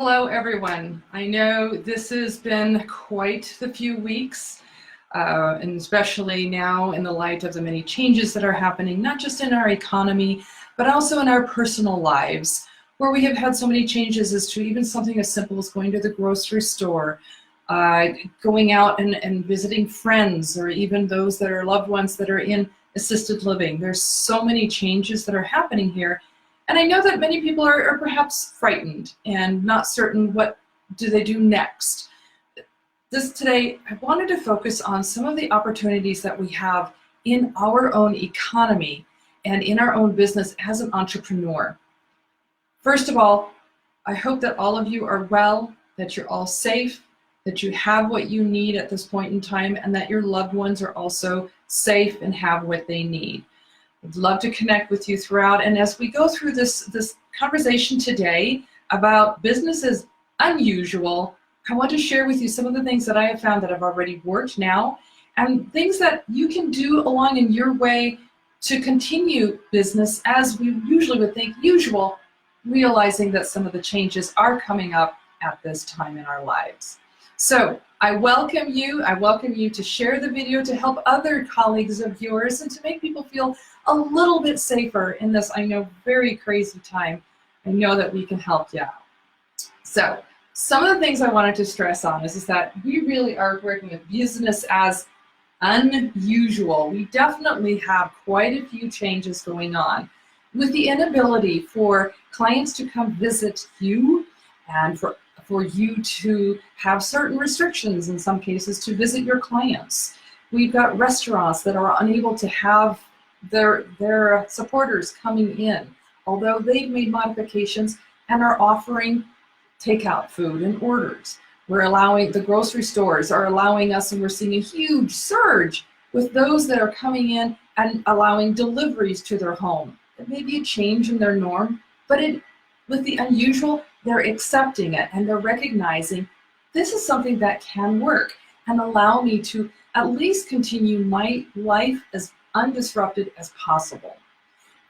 Hello, everyone. I know this has been quite the few weeks, and especially now in the light of the many changes that are happening, not just in our economy, but also in our personal lives, where we have had so many changes as to even something as simple as going to the grocery store, going out and visiting friends, or even those that are loved ones that are in assisted living. There's so many changes that are happening here. And I know that many people are perhaps frightened and not certain what do they do next. Today, I wanted to focus on some of the opportunities that we have in our own economy and in our own business as an entrepreneur. First of all, I hope that all of you are well, that you're all safe, that you have what you need at this point in time, and that your loved ones are also safe and have what they need. I'd love to connect with you throughout. And as we go through this conversation today about business as unusual, I want to share with you some of the things that I have found that have already worked now and things that you can do along in your way to continue business as we usually would think usual, realizing that some of the changes are coming up at this time in our lives. So I welcome you to share the video to help other colleagues of yours and to make people feel a little bit safer in this, I know, very crazy time. I know that we can help you out. So some of the things I wanted to stress on is that we really are working with business as unusual. We definitely have quite a few changes going on with the inability for clients to come visit you and for you to have certain restrictions in some cases to visit your clients. We've got restaurants that are unable to have their supporters coming in, although they've made modifications and are offering takeout food and orders. We're allowing, the grocery stores are allowing us, and we're seeing a huge surge with those that are coming in and allowing deliveries to their home. It may be a change in their norm, but with the unusual, they're accepting it and they're recognizing this is something that can work and allow me to at least continue my life as undisrupted as possible.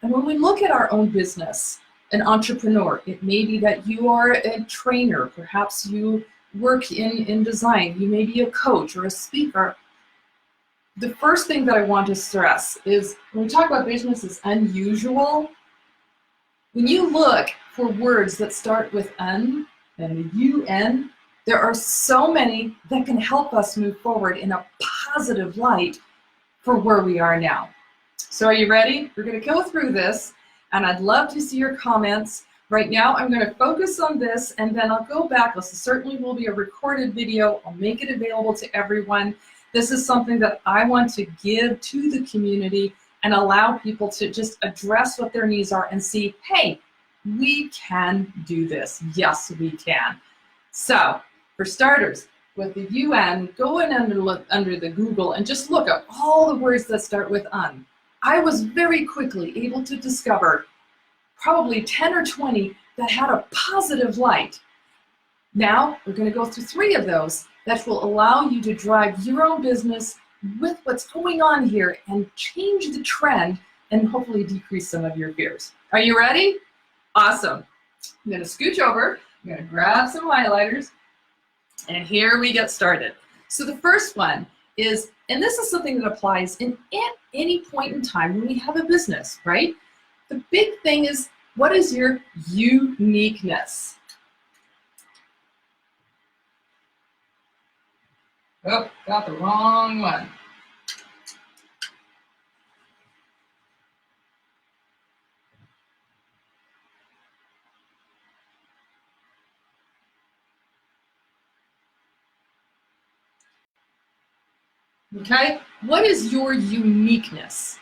And when we look at our own business, an entrepreneur, it may be that you are a trainer, perhaps you work in design, you may be a coach or a speaker. The first thing that I want to stress is when we talk about business as unusual, when you look for words that start with un and un, there are so many that can help us move forward in a positive light for where we are now. So are you ready? We're going to go through this, and I'd love to see your comments. Right now, I'm going to focus on this, and then I'll go back. This certainly will be a recorded video. I'll make it available to everyone. This is something that I want to give to the community and allow people to just address what their needs are and see, hey, we can do this. Yes, we can. So, for starters, with the UN, go in under the Google and just look up all the words that start with un. I was very quickly able to discover probably 10 or 20 that had a positive light. Now, we're going to go through 3 of those that will allow you to drive your own business with what's going on here and change the trend and hopefully decrease some of your fears. Are you ready? Awesome. I'm going to scooch over. I'm going to grab some highlighters. And here we get started. So the first one is, and this is something that applies at any point in time when we have a business, right? The big thing is, what is your uniqueness? Oh, got the wrong one. Okay, what is your uniqueness?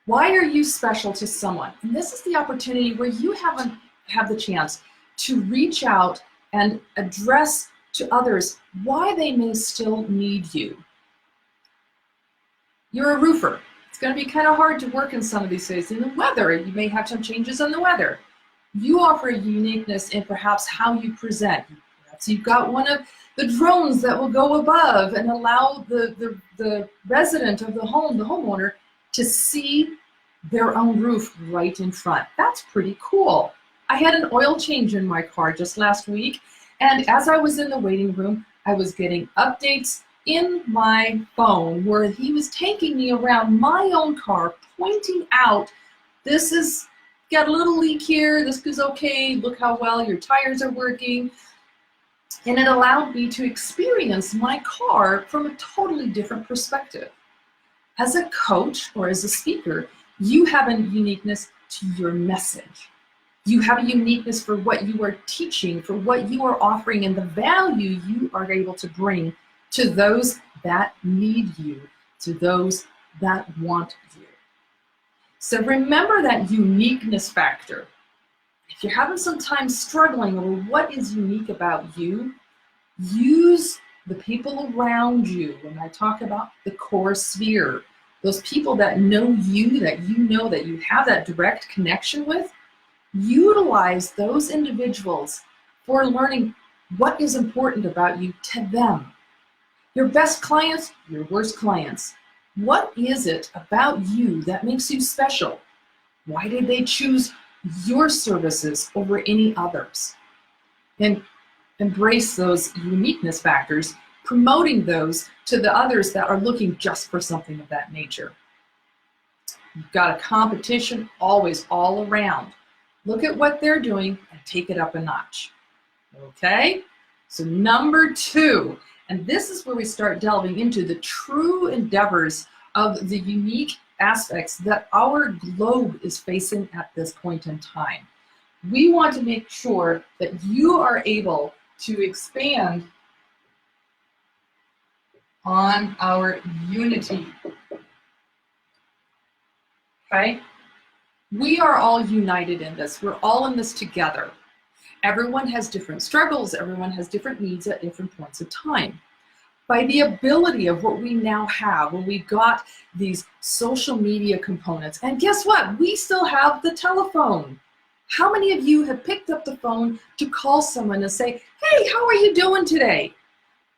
Why are you special to someone? And this is the opportunity where you have the chance to reach out and address to others why they may still need you. You're a roofer. It's going to be kind of hard to work in some of these days. In the weather, you may have some changes in the weather. You offer a uniqueness in perhaps how you present. Perhaps you've got one of the drones that will go above and allow the resident of the home, the homeowner, to see their own roof right in front. That's pretty cool. I had an oil change in my car just last week, And as I was in the waiting room, I was getting updates in my phone where he was taking me around my own car, pointing out, this is got a little leak here, this is okay, look how well your tires are working. And it allowed me to experience my car from a totally different perspective. As a coach or as a speaker, you have a uniqueness to your message. You have a uniqueness for what you are teaching, for what you are offering, and the value you are able to bring to those that need you, to those that want you. So remember that uniqueness factor. If you're having some time struggling over what is unique about you, use the people around you. When I talk about the core sphere, those people that know you that you have that direct connection with, utilize those individuals for learning what is important about you to them. Your best clients, your worst clients. What is it about you that makes you special? Why did they choose your services over any others? And embrace those uniqueness factors, promoting those to the others that are looking just for something of that nature. You've got a competition always all around. Look at what they're doing and take it up a notch. Okay? So number 2, and this is where we start delving into the true endeavors of the unique aspects that our globe is facing at this point in time. We want to make sure that you are able to expand on our unity. Okay? We are all united in this. We're all in this together. Everyone has different struggles. Everyone has different needs at different points of time. By the ability of what we now have, when we got these social media components, and guess what? We still have the telephone. How many of you have picked up the phone to call someone and say, hey, how are you doing today?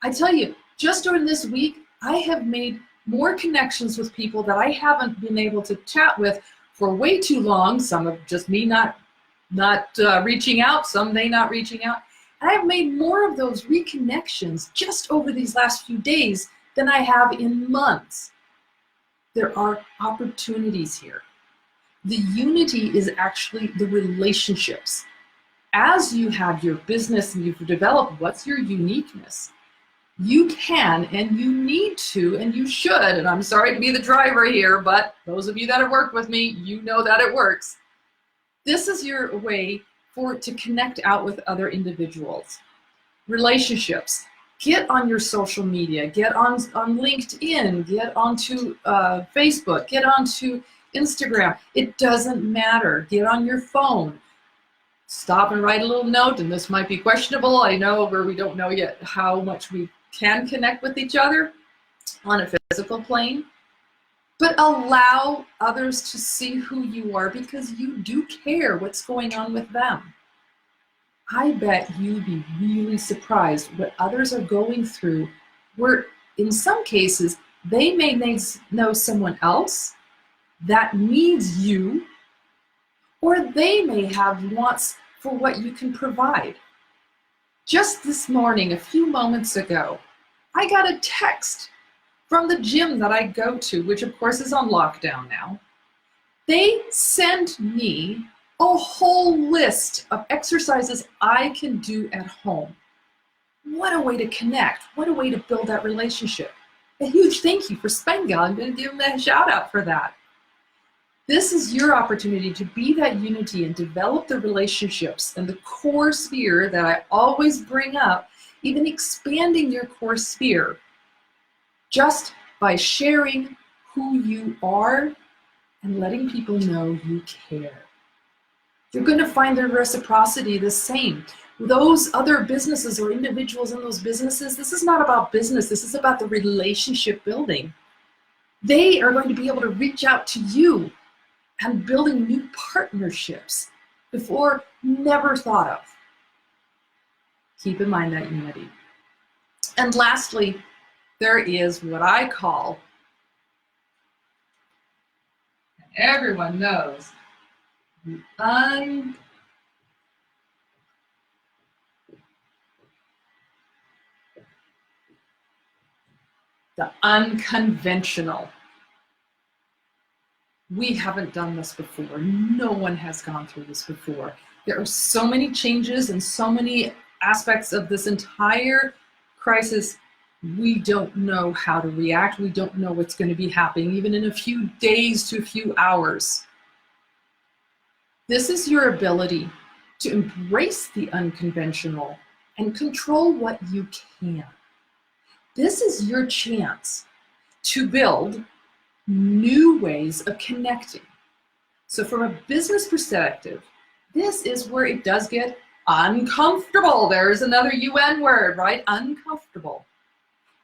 I tell you, just during this week, I have made more connections with people that I haven't been able to chat with for way too long. Some of just me not reaching out, some they not reaching out. And I've made more of those reconnections just over these last few days than I have in months. There are opportunities here. The unity is actually the relationships. As you have your business and you've developed what's your uniqueness, you can and you need to and you should, and I'm sorry to be the driver here, but those of you that have worked with me, you know that it works. This is your way to connect out with other individuals. Relationships. Get on your social media. Get on LinkedIn. Get onto Facebook. Get onto Instagram. It doesn't matter. Get on your phone. Stop and write a little note, and this might be questionable. I know where we don't know yet how much we can connect with each other on a physical plane. But allow others to see who you are because you do care what's going on with them. I bet you'd be really surprised what others are going through where in some cases they may know someone else that needs you, or they may have wants for what you can provide. Just this morning, a few moments ago, I got a text from the gym that I go to, which of course is on lockdown now. They sent me a whole list of exercises I can do at home. What a way to connect. What a way to build that relationship. A huge thank you for Spenga. I'm going to give them a shout out for that. This is your opportunity to be that unity and develop the relationships and the core sphere that I always bring up, even expanding your core sphere just by sharing who you are and letting people know you care. You're going to find the reciprocity the same. Those other businesses or individuals in those businesses, this is not about business. This is about the relationship building. They are going to be able to reach out to you and building new partnerships before never thought of. Keep in mind that unity. And lastly, there is what I call, and everyone knows, the the unconventional. We haven't done this before. No one has gone through this before. There are so many changes and so many aspects of this entire crisis. We don't know how to react. We don't know what's going to be happening, even in a few days to a few hours. This is your ability to embrace the unconventional and control what you can. This is your chance to build new ways of connecting. So from a business perspective, this is where it does get uncomfortable. There's another UN word, right? Uncomfortable.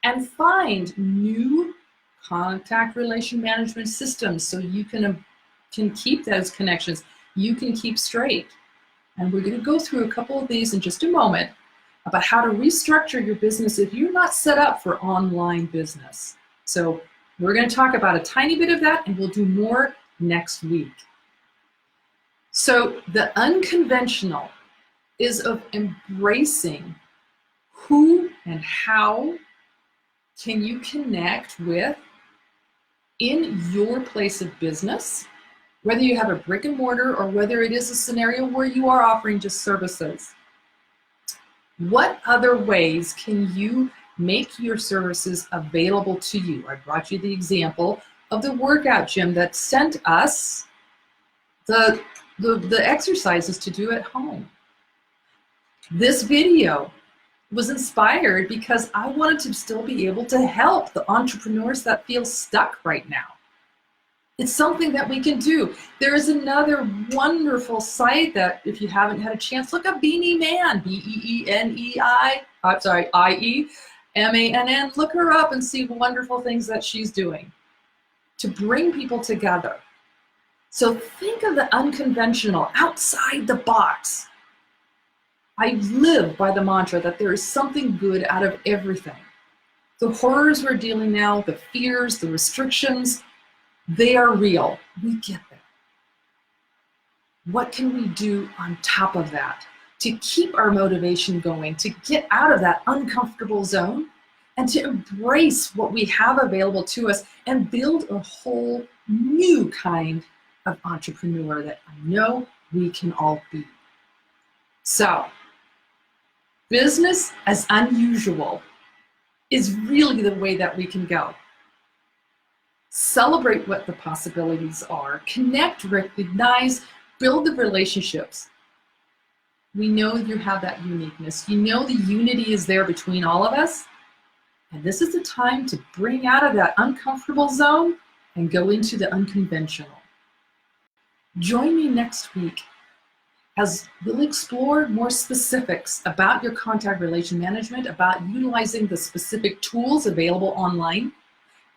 And find new contact relation management systems so you can keep those connections. You can keep straight. And we're going to go through a couple of these in just a moment about how to restructure your business if you're not set up for online business. So we're going to talk about a tiny bit of that, and we'll do more next week. So the unconventional is of embracing who and how can you connect with in your place of business, whether you have a brick and mortar or whether it is a scenario where you are offering just services. What other ways can you make your services available to you? I brought you the example of the workout gym that sent us the exercises to do at home. This video was inspired because I wanted to still be able to help the entrepreneurs that feel stuck right now. It's something that we can do. There is another wonderful site that, if you haven't had a chance, look up Beanie Man, IEMANN. Look her up and see the wonderful things that she's doing to bring people together. So think of the unconventional, outside the box. I live by the mantra that there is something good out of everything. The horrors we're dealing now, the fears, the restrictions, they are real. We get that. What can we do on top of that to keep our motivation going, to get out of that uncomfortable zone and to embrace what we have available to us and build a whole new kind of entrepreneur that I know we can all be? So, business as unusual is really the way that we can go. Celebrate what the possibilities are, connect, recognize, build the relationships. We know you have that uniqueness. You know the unity is there between all of us. And this is the time to bring out of that uncomfortable zone and go into the unconventional. Join me next week as we'll explore more specifics about your contact relation management, about utilizing the specific tools available online,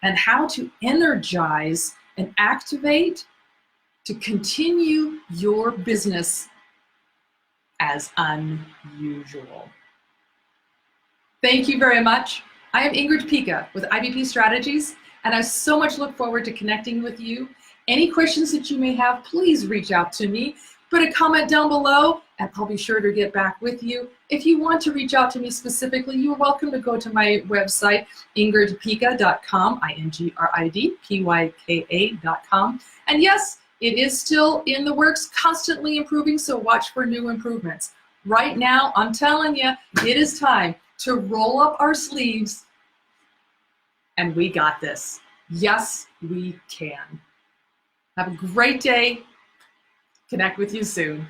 and how to energize and activate to continue your business as unusual. Thank you very much. I am Ingrid Pika with IBP Strategies, and I so much look forward to connecting with you. Any questions that you may have, please reach out to me. Put a comment down below, and I'll be sure to get back with you. If you want to reach out to me specifically, you're welcome to go to my website, ingridpika.com, INGRIDPYKA.com. And yes, it is still in the works, constantly improving, so watch for new improvements. Right now, I'm telling you, it is time to roll up our sleeves, and we got this. Yes, we can. Have a great day. Connect with you soon.